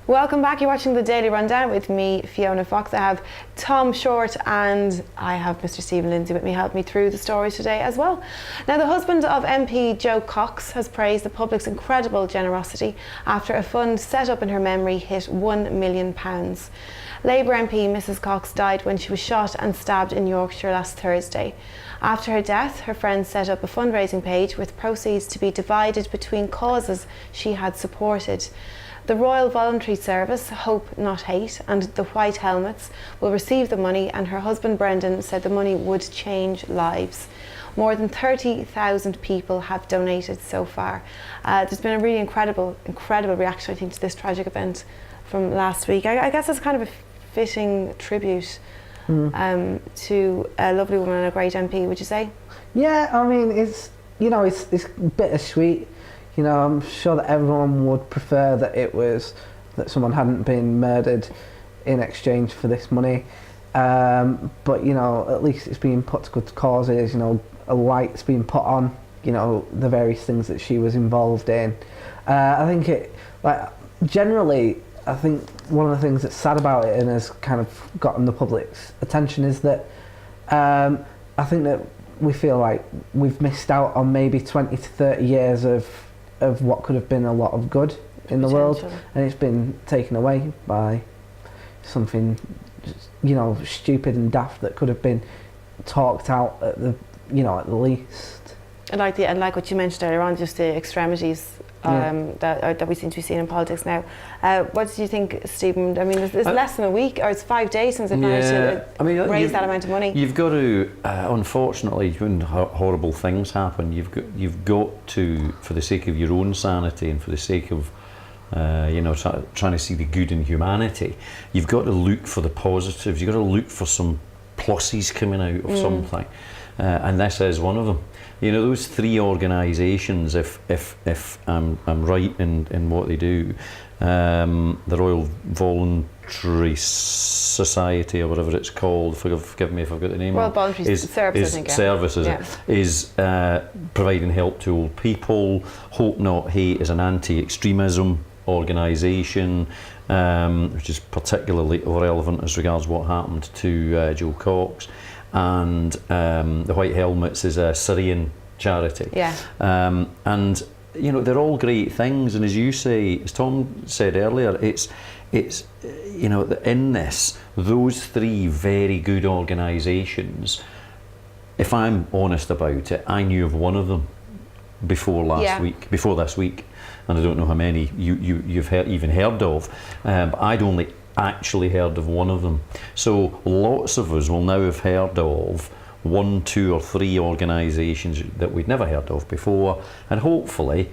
Welcome back. You're watching the Daily Rundown with me, Fiona Fox. I have Tom Short and I have Mr. Stephen Lindsay with me, help me through the stories today as well. Now, the husband of MP Jo Cox has praised the public's incredible generosity after a fund set up in her memory hit £1 million. Labour MP Mrs Cox died when she was shot and stabbed in Yorkshire last Thursday. After her death, her friends set up a fundraising page with proceeds to be divided between causes she had supported. The Royal Voluntary Service, Hope Not Hate, and the White Helmets will receive the money, and her husband Brendan said the money would change lives. More than 30,000 people have donated so far. There's been a really incredible reaction, I think, to this tragic event from last week. I guess it's kind of a fitting tribute to a lovely woman and a great MP, would you say? Yeah, I mean, it's bittersweet. You know, I'm sure that everyone would prefer that someone hadn't been murdered in exchange for this money. But, you know, at least it's being put to good causes, you know, a light's being put on, you know, the various things that she was involved in. I think generally, I think one of the things that's sad about it and has kind of gotten the public's attention is that I think that we feel like we've missed out on maybe 20 to 30 years of what could have been a lot of good in the world, and it's been taken away by something, you know, stupid and daft that could have been talked out at the least. And like what you mentioned earlier on, just the extremities that we seem to be seeing in politics now. What do you think, Stephen? I mean, it's less than a week, or it's 5 days since they managed to raise that amount of money. You've got to, unfortunately, when horrible things happen, you've got to, for the sake of your own sanity and for the sake of trying to see the good in humanity, you've got to look for the positives. You've got to look for some pluses coming out of something, and this is one of them. You know, those three organisations, if I'm right in what they do, the Royal Voluntary Society, or whatever it's called, forgive me if I've got the name wrong. Royal Voluntary Service, is providing help to old people. Hope Not Hate is an anti-extremism organisation, which is particularly relevant as regards what happened to Jo Cox. And the White Helmets is a Syrian charity. Yeah. And you know, they're all great things, and as you say, as Tom said earlier, it's you know, in this, those three very good organisations, if I'm honest about it, I knew of one of them before this week, and I don't know how many you've even heard of, but I'd only actually heard of one of them. So lots of us will now have heard of 1, 2 or 3 organisations that we'd never heard of before, and hopefully,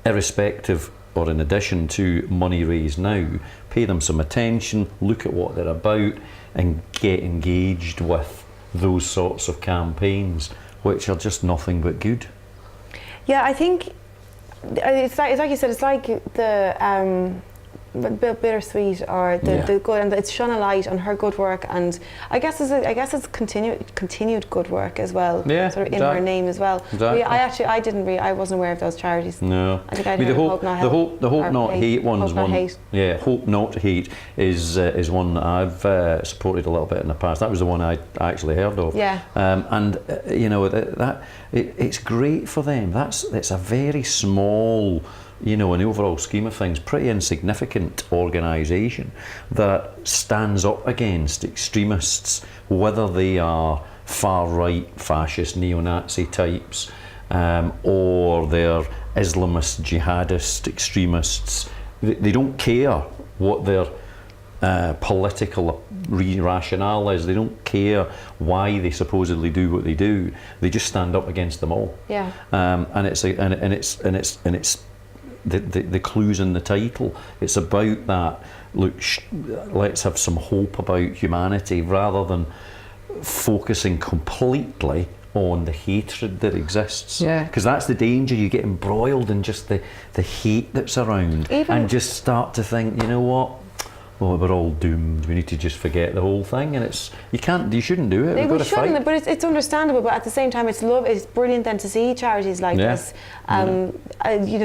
irrespective or in addition to money raised now, pay them some attention, look at what they're about, and get engaged with those sorts of campaigns, which are just nothing but good. Yeah, I think it's like you said, it's like the bittersweet, or the good, and it's shone a light on her good work, and I guess it's continued good work as well. Yeah, sort of in her name as well. Exactly. I wasn't aware of those charities. No, I think I'd heard the Hope Not Hate one's one. Yeah, Hope Not Hate is one that I've supported a little bit in the past. That was the one I actually heard of. Yeah. And you know, it's great for them. It's a very small, you know, in the overall scheme of things, pretty insignificant organisation that stands up against extremists, whether they are far-right, fascist, neo-Nazi types, or they're Islamist, jihadist extremists. They don't care what their political rationale is. They don't care why they supposedly do what they do. They just stand up against them all. Yeah. And it's the clues in the title. It's about that. Look, let's have some hope about humanity rather than focusing completely on the hatred that exists. Yeah. Because that's the danger. You get embroiled in just the hate that's around, and just start to think, you know what, well, we're all doomed, we need to just forget the whole thing, and you shouldn't do it. We've got We to fight. shouldn't, but it's understandable. But at the same time, it's brilliant then to see charities like this,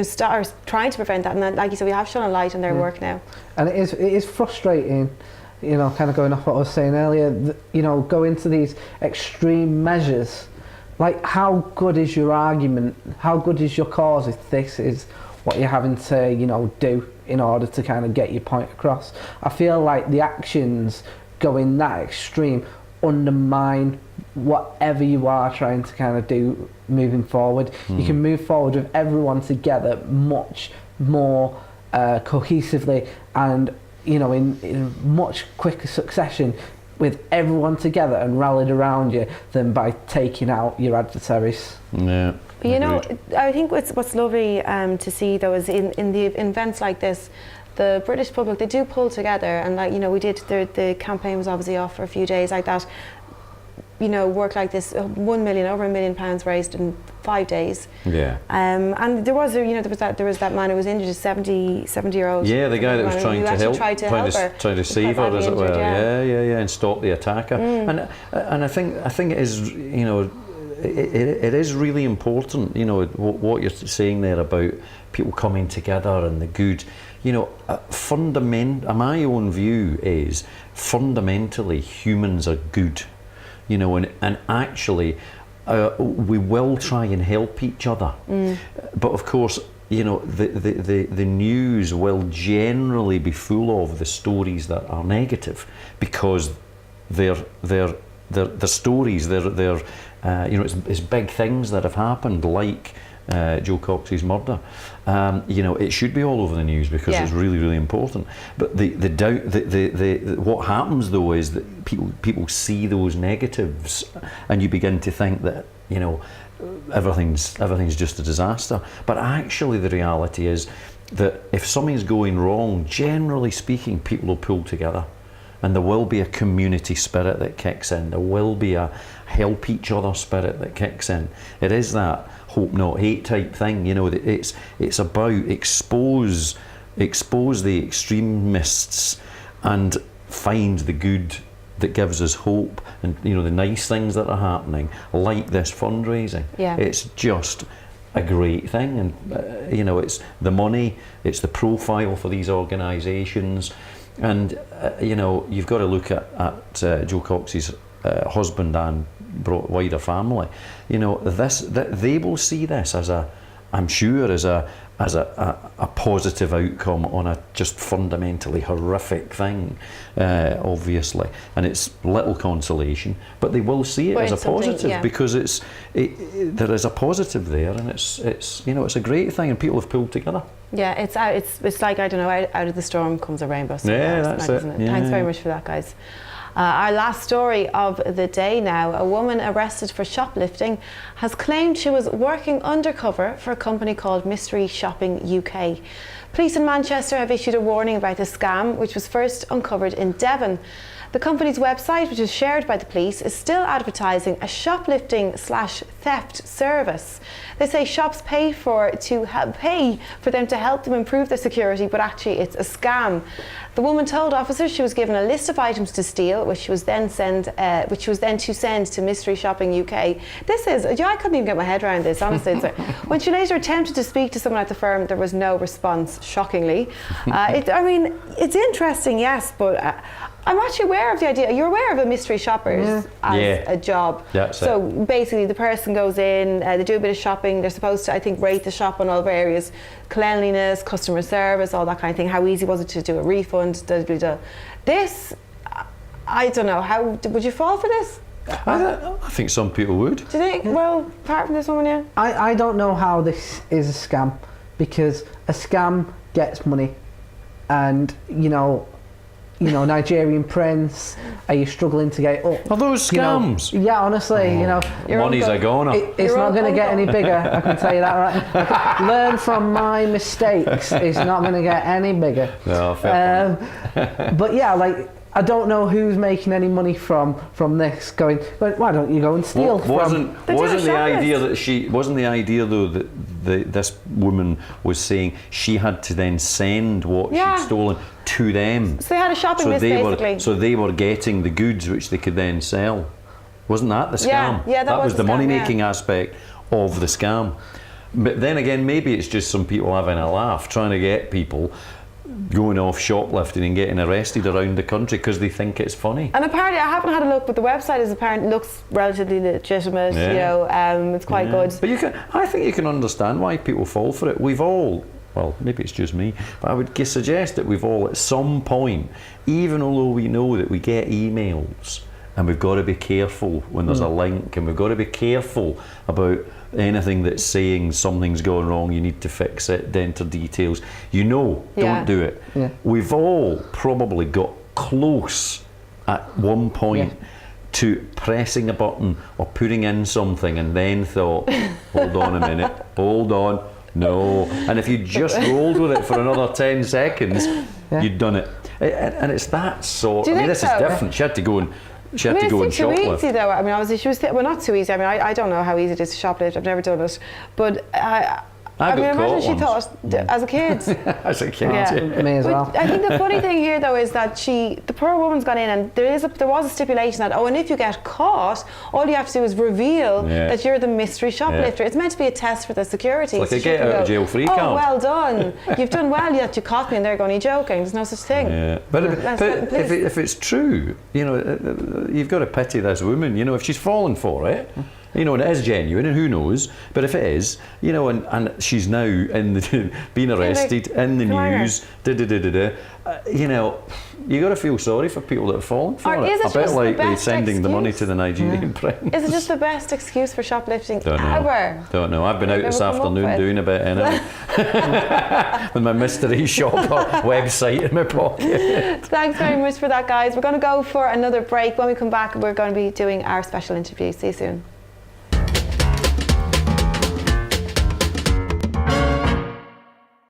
start trying to prevent that. And then, like you said, we have shone a light on their work now. And it is frustrating, kind of going off what I was saying earlier, going to these extreme measures. Like, how good is your argument? How good is your cause if this is what you're having to, do in order to kind of get your point across? I feel like the actions going that extreme undermine whatever you are trying to kind of do moving forward. You can move forward with everyone together much more cohesively and, in much quicker succession with everyone together and rallied around you than by taking out your adversaries. Yeah. I think what's lovely to see though is in the events like this, the British public, they do pull together, and we did, the campaign was obviously off for a few days like that. Work like this, over £1 million raised in 5 days. Yeah. And there was that man who was injured, a 70-year-old. Yeah, the guy that was trying to help, trying to save her, as it were. Yeah, and stop the attacker. And I think it is, it is really important. What you're saying there about people coming together and the good. My own view is fundamentally humans are good. And actually we will try and help each other. But of course, the news will generally be full of the stories that are negative, because they're stories, it's big things that have happened, like Joe Cox's murder. It should be all over the news because it's really, really important. But what happens though is that people see those negatives, and you begin to think that everything's just a disaster. But actually, the reality is that if something's going wrong, generally speaking, people will pull together. And there will be a community spirit that kicks in. There will be a help each other spirit that kicks in. It is that hope not hate type thing. It's about expose the extremists and find the good that gives us hope, and the nice things that are happening, like this fundraising. Yeah. It's just a great thing, and it's the money, it's the profile for these organisations. And you've got to look at Joe Cox's husband and wider family. They will see this as I'm sure as a positive outcome on a just fundamentally horrific thing, obviously, and it's little consolation, but they will see it as a positive, because there is a positive there, and it's a great thing, and people have pulled together. Yeah, it's like, I don't know, out of the storm comes a rainbow. That's it. Isn't it? Thanks very much for that, guys. Our last story of the day now. A woman arrested for shoplifting has claimed she was working undercover for a company called Mystery Shopping UK. Police in Manchester have issued a warning about the scam, which was first uncovered in Devon. The company's website, which is shared by the police, is still advertising a shoplifting/theft service. They say shops pay for them to help them improve their security, but actually it's a scam. The woman told officers she was given a list of items to steal, which was then to send to Mystery Shopping UK. I couldn't even get my head around this, honestly. When she later attempted to speak to someone at the firm, there was no response, shockingly. It's interesting, yes, but I'm actually aware of the idea. You're aware of a mystery shoppers as a job. So basically the person goes in, they do a bit of shopping, they're supposed to, I think, rate the shop on all various cleanliness, customer service, all that kind of thing. How easy was it to do a refund? This, I don't know, how would you fall for this? I think some people would. Do you think? Well, apart from this woman, yeah. I don't know how this is a scam, because a scam gets money, and Nigerian prince, are you struggling to get up? Are those scams? Yeah, honestly, money's a goner. It's not going to get any bigger, I can tell you that, right? Learn from my mistakes. It's not going to get any bigger. No, fair but yeah, I don't know who's making any money from this. Going, why don't you go and steal wasn't They do a the idea shoplift. that wasn't the idea though that this woman was saying she had to then send what Yeah. she'd stolen to them. So they had a shopping list, basically. They were getting the goods which they could then sell. Wasn't that the scam? Yeah, that was the the scam, money-making aspect of the scam. But then again, maybe it's just some people having a laugh, trying to get people going off shoplifting and getting arrested around the country because they think it's funny. And apparently, I haven't had a look, but the website is apparently looks relatively legitimate. Yeah. You know, it's quite good. But I think you can understand why people fall for it. We've all, well, maybe it's just me, but I would suggest that we've all at some point, even although we know that we get emails and we've got to be careful when there's a link, and we've got to be careful about anything that's saying something's gone wrong, you need to fix it, enter details. Don't do it. Yeah. We've all probably got close at one point to pressing a button or putting in something and then thought, hold on a minute, hold on, no. And if you just rolled with it for another 10 seconds, you'd done it. And it's that sort. Do you think this so? is different. She had to go and It seemed too easy though. I mean, obviously she was, well, not too easy. I mean, I don't know how easy it is to shoplift. I've never done it. But I mean, imagine she thought, as a kid. As a kid, Me as well. I think the funny thing here though is that the poor woman's gone in, and there was a stipulation that, and if you get caught, all you have to do is reveal that you're the mystery shoplifter. It's meant to be a test for the security. It's like a get out of jail free card. Oh, well done. You've done well that you caught me, and they're going, you're joking. There's no such thing. Yeah. But if it's true, you've got to pity this woman. If she's fallen for it, and it is genuine, and who knows? But if it is, and she's now being arrested in the news, you got to feel sorry for people that have fallen for it. Is it A bit just like the best sending the money excuse? to the Nigerian prince. Is it just the best excuse for shoplifting Don't know. ever? Don't know. I've been out this Never come up afternoon with. doing a bit anyway, with my mystery shopper website in my pocket. Thanks very much for that, guys. We're going to go for another break. When we come back, we're going to be doing our special interview. See you soon.